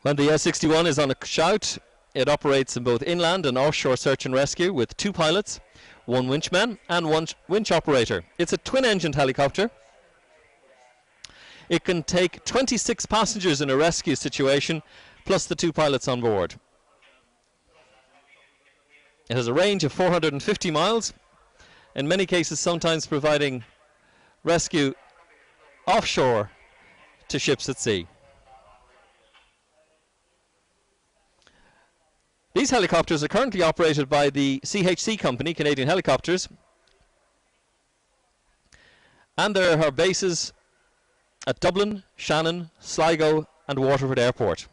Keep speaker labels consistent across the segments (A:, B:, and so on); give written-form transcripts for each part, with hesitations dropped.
A: When the S61 is on a shout, it operates in both inland and offshore search and rescue with 2 pilots, 1 winchman and 1 winch operator. It's a twin-engined helicopter. It can take 26 passengers in a rescue situation, plus the 2 pilots on board. It has a range of 450 miles, in many cases sometimes providing rescue offshore to ships at sea. These helicopters are currently operated by the CHC company, Canadian Helicopters, and there are bases at Dublin, Shannon, Sligo and Waterford Airport.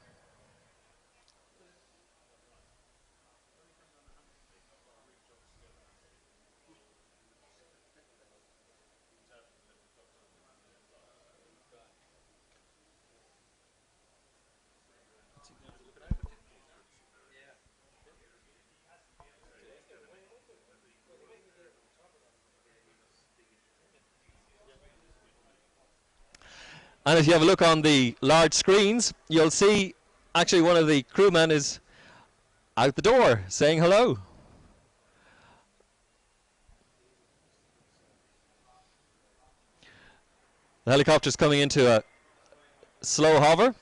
A: And if you have a look on the large screens, you'll see actually one of the crewmen is out the door saying hello. The helicopter's coming into a slow hover.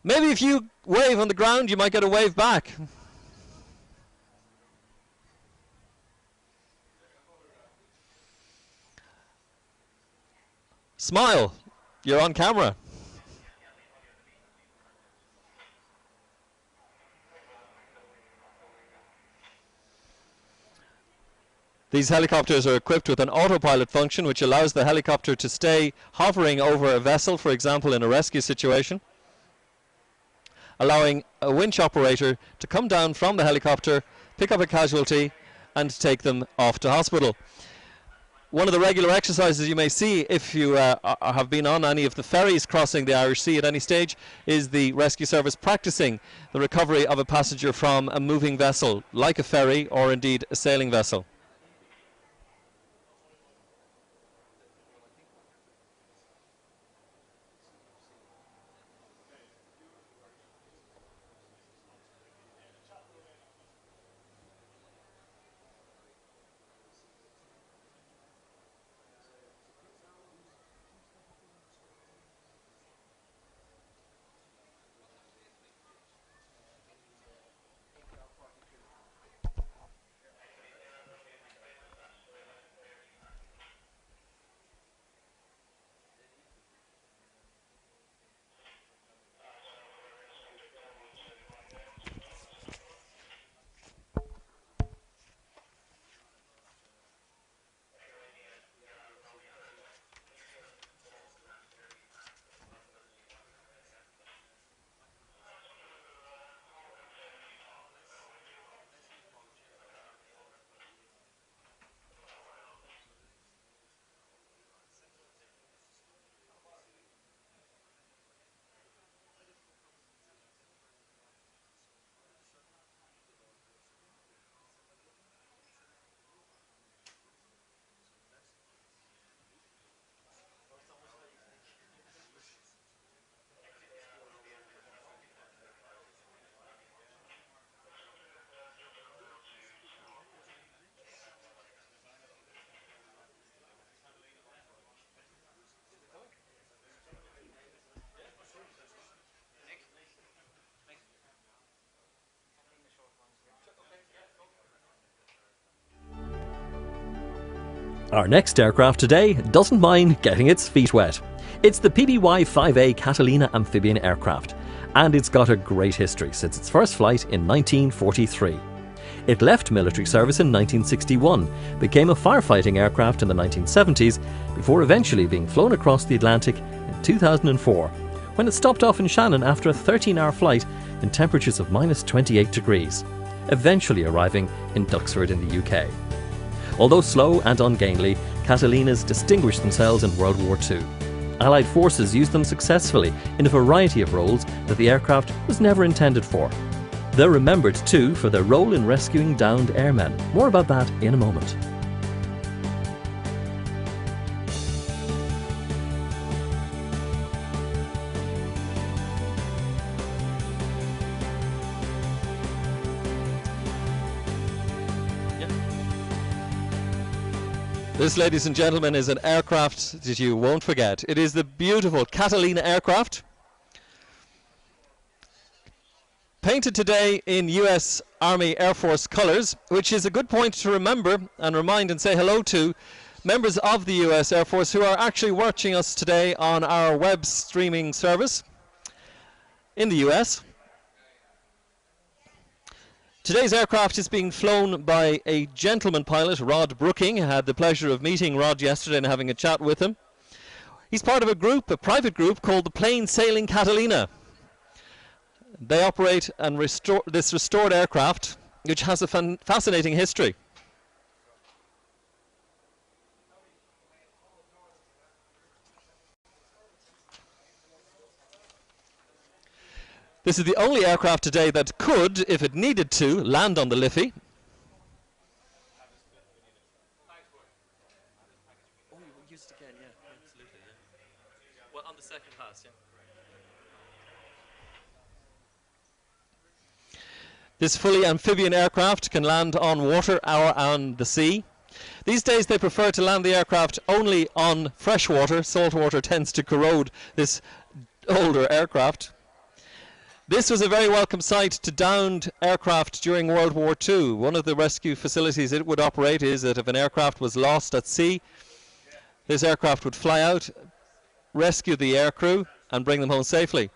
A: Maybe if you wave on the ground, you might get a wave back. Smile. You're on camera. These helicopters are equipped with an autopilot function which allows the helicopter to stay hovering over a vessel, for example in a rescue situation, allowing a winch operator to come down from the helicopter, pick up a casualty and take them off to hospital. One of the regular exercises you may see if you have been on any of the ferries crossing the Irish Sea at any stage is the rescue service practicing the recovery of a passenger from a moving vessel like a ferry or indeed a sailing vessel.
B: Our next aircraft today doesn't mind getting its feet wet. It's the PBY-5A Catalina amphibian aircraft, and it's got a great history since its first flight in 1943. It left military service in 1961, became a firefighting aircraft in the 1970s, before eventually being flown across the Atlantic in 2004, when it stopped off in Shannon after a 13-hour flight in temperatures of -28 degrees, eventually arriving in Duxford in the UK. Although slow and ungainly, Catalinas distinguished themselves in World War II. Allied forces used them successfully in a variety of roles that the aircraft was never intended for. They're remembered too for their role in rescuing downed airmen. More about that in a moment.
A: This, ladies and gentlemen, is an aircraft that you won't forget. It is the beautiful Catalina aircraft, painted today in US Army Air Force colours, which is a good point to remember and remind and say hello to members of the US Air Force who are actually watching us today on our web streaming service in the US. Today's aircraft is being flown by a gentleman pilot, Rod Brooking. I had the pleasure of meeting Rod yesterday and having a chat with him. He's part of a group, a private group called the Plain Sailing Catalina. They operate and restore this restored aircraft, which has a fascinating history. This is the only aircraft today that could, if it needed to, land on the Liffey. Oh, you used it again, yeah, absolutely, yeah. Well, on the second pass, yeah. This fully amphibian aircraft can land on water or on the sea. These days they prefer to land the aircraft only on fresh water. Salt water tends to corrode this older aircraft. This was a very welcome sight to downed aircraft during World War II. One of the rescue facilities it would operate is that if an aircraft was lost at sea, this aircraft would fly out, rescue the aircrew, and bring them home safely.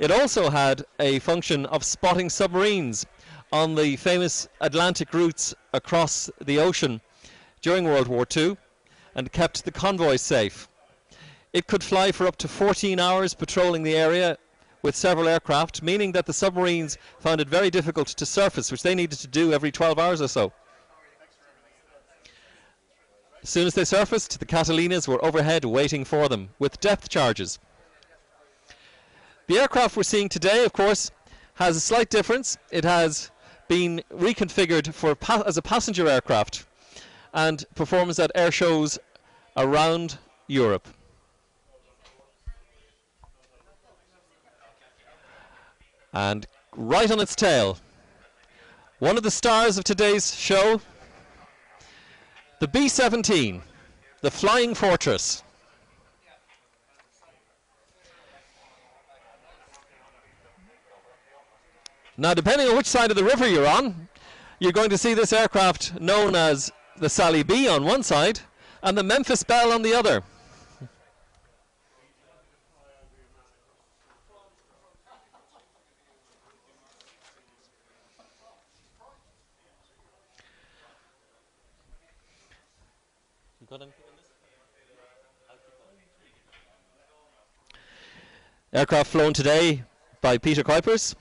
A: It also had a function of spotting submarines on the famous Atlantic routes across the ocean during World War II and kept the convoys safe. It could fly for up to 14 hours patrolling the area with several aircraft, meaning that the submarines found it very difficult to surface, which they needed to do every 12 hours or so. As soon as they surfaced, the Catalinas were overhead waiting for them with depth charges. The aircraft we're seeing today, of course, has a slight difference. It has been reconfigured for as a passenger aircraft and performs at air shows around Europe. And right on its tail, one of the stars of today's show, the B-17, the Flying Fortress. Now, depending on which side of the river you're on, you're going to see this aircraft known as the Sally B on one side and the Memphis Belle on the other. Aircraft flown today by Peter Kuipers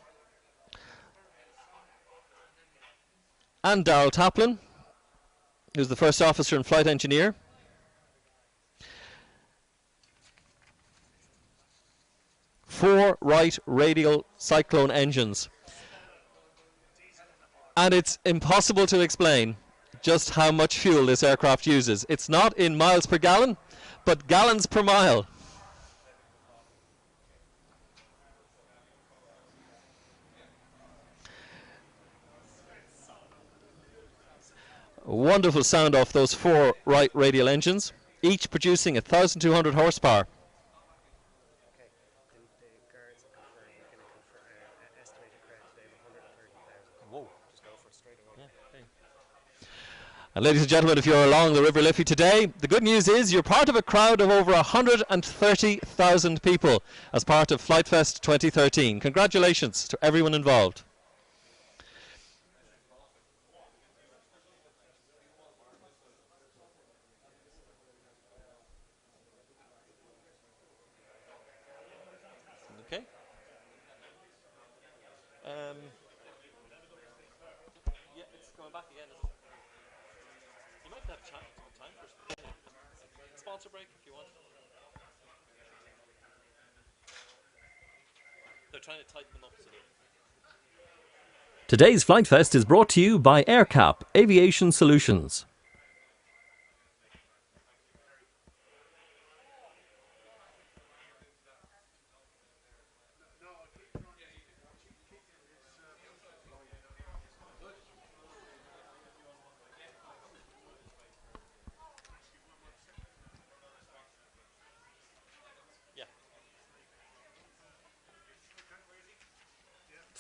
A: and Darrell Taplin, who's the first officer and flight engineer. Four Wright radial cyclone engines. And it's impossible to explain just how much fuel this aircraft uses. It's not in miles per gallon, but gallons per mile. A wonderful sound off those four Wright radial engines, each producing 1,200 horsepower. And ladies and gentlemen, if you're along the River Liffey today, the good news is you're part of a crowd of over 130,000 people as part of Flightfest 2013. Congratulations to everyone involved. Okay. Yeah, it's going back again, isn't it? You might have time for a sponsor break if you want. They're trying to tighten them up. So
B: Today's Flightfest is brought to you by AirCap Aviation Solutions.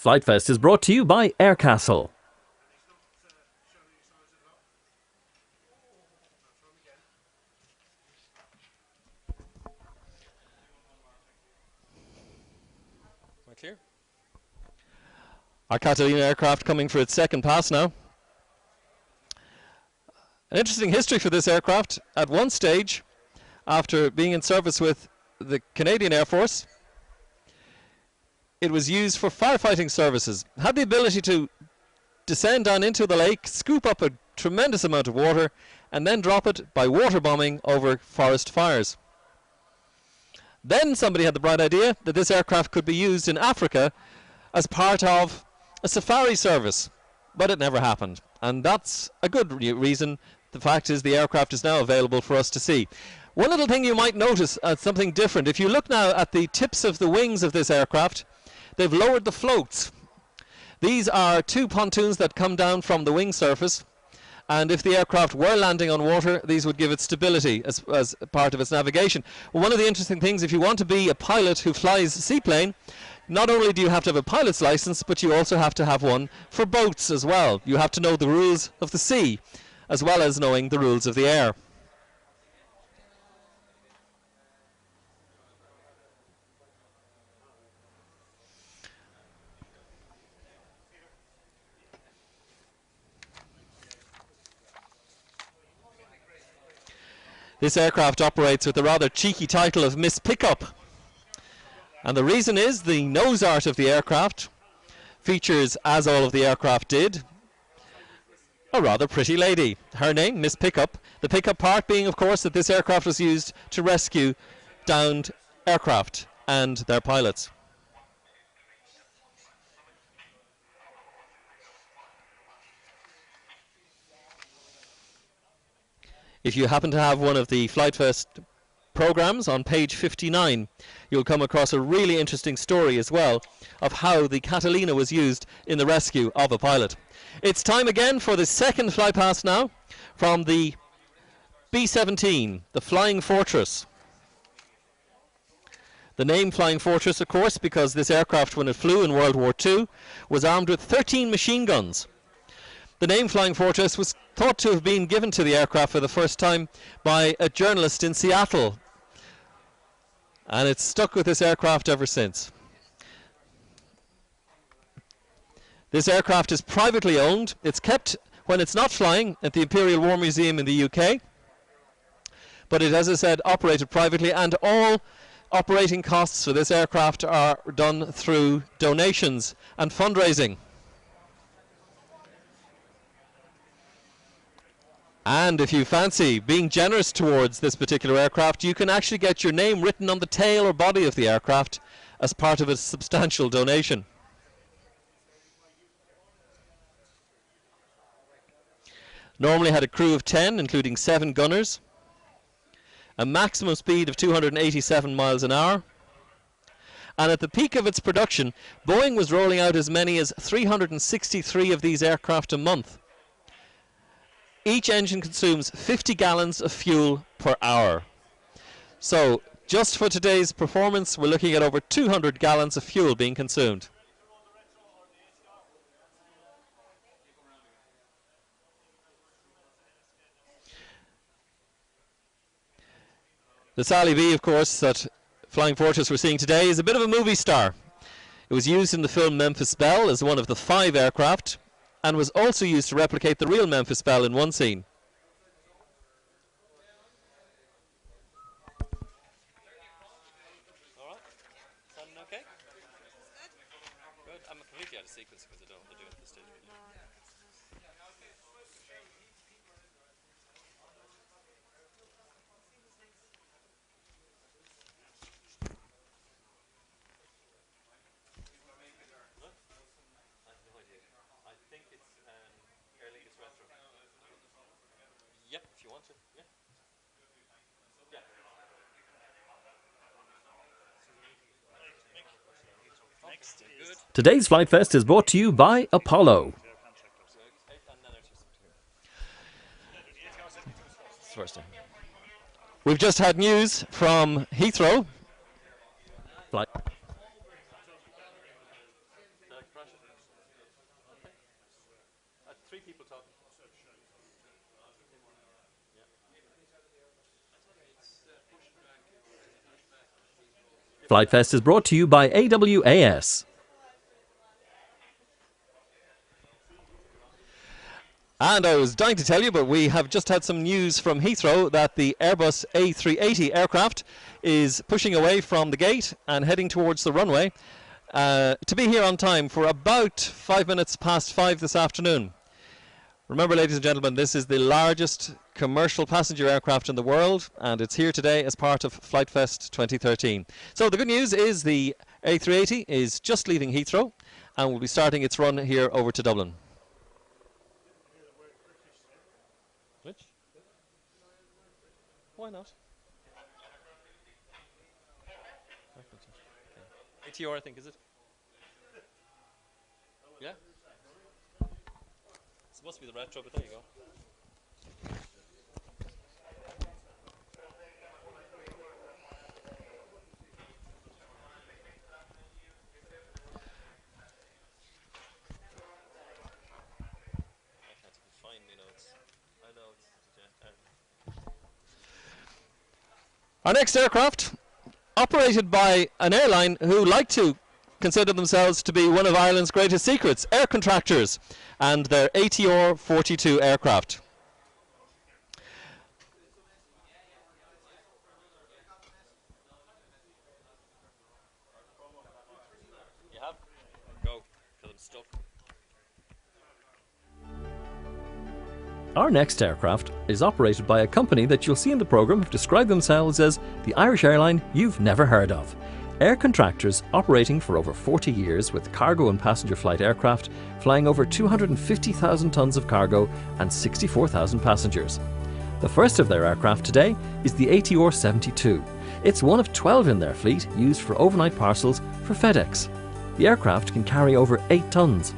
B: Flightfest is brought to you by Aircastle.
A: Clear. Our Catalina aircraft coming for its second pass now. An interesting history for this aircraft. At one stage, after being in service with the Canadian Air Force, it was used for firefighting services. Had the ability to descend down into the lake, scoop up a tremendous amount of water, and then drop it by water bombing over forest fires. Then somebody had the bright idea that this aircraft could be used in Africa as part of a safari service, but it never happened. And that's a good reason. The fact is the aircraft is now available for us to see. One little thing you might notice, something different. If you look now at the tips of the wings of this aircraft, they've lowered the floats. These are two pontoons that come down from the wing surface. And if the aircraft were landing on water, these would give it stability as part of its navigation. Well, one of the interesting things, if you want to be a pilot who flies a seaplane, not only do you have to have a pilot's license, but you also have to have one for boats as well. You have to know the rules of the sea, as well as knowing the rules of the air. This aircraft operates with the rather cheeky title of Miss Pickup. And the reason is the nose art of the aircraft features, as all of the aircraft did, a rather pretty lady. Her name, Miss Pickup. The pickup part being, of course, that this aircraft was used to rescue downed aircraft and their pilots. If you happen to have one of the Flightfest programs on page 59, you'll come across a really interesting story as well of how the Catalina was used in the rescue of a pilot. It's time again for the second flypast now from the B-17, the Flying Fortress. The name Flying Fortress, of course, because this aircraft, when it flew in World War II, was armed with 13 machine guns. The name Flying Fortress was thought to have been given to the aircraft for the first time by a journalist in Seattle. And it's stuck with this aircraft ever since. This aircraft is privately owned. It's kept, when it's not flying, at the Imperial War Museum in the UK. But it, as I said, operated privately, and all operating costs for this aircraft are done through donations and fundraising. And if you fancy being generous towards this particular aircraft, you can actually get your name written on the tail or body of the aircraft as part of a substantial donation. Normally had a crew of 10, including 7 gunners, a maximum speed of 287 miles an hour, and at the peak of its production, Boeing was rolling out as many as 363 of these aircraft a month. Each engine consumes 50 gallons of fuel per hour. So, just for today's performance, we're looking at over 200 gallons of fuel being consumed. The Sally B, of course, that Flying Fortress we're seeing today is a bit of a movie star. It was used in the film Memphis Belle as one of the 5 aircraft, and was also used to replicate the real Memphis Belle in one scene. All right, sounding okay? Good. I'm completely out of sequence because I don't do it at this stage. Yep, if you want to. Yeah. Yeah.
B: Today's Flightfest is brought to you by Apollo.
A: We've just had news from Heathrow.
B: Flightfest is brought to you by AWAS.
A: And I was dying to tell you, but we have just had some news from Heathrow that the Airbus A380 aircraft is pushing away from the gate and heading towards the runway to be here on time for about 5 minutes past 5 this afternoon. Remember, ladies and gentlemen, this is the largest commercial passenger aircraft in the world, and it's here today as part of Flightfest 2013. So the good news is the A380 is just leaving Heathrow and will be starting its run here over to Dublin. Which? Why not? ATR, I think, is it? Yeah? It's supposed to be the retro, but there you go. Our next aircraft, operated by an airline who like to consider themselves to be one of Ireland's greatest secrets, air contractors, and their ATR 42 aircraft. You have? Go, because I'm stuck.
B: Our next aircraft is operated by a company that you'll see in the programme describe themselves as the Irish airline you've never heard of. Air Contractors, operating for over 40 years with cargo and passenger flight aircraft, flying over 250,000 tonnes of cargo and 64,000 passengers. The first of their aircraft today is the ATR 72. It's one of 12 in their fleet used for overnight parcels for FedEx. The aircraft can carry over 8 tonnes.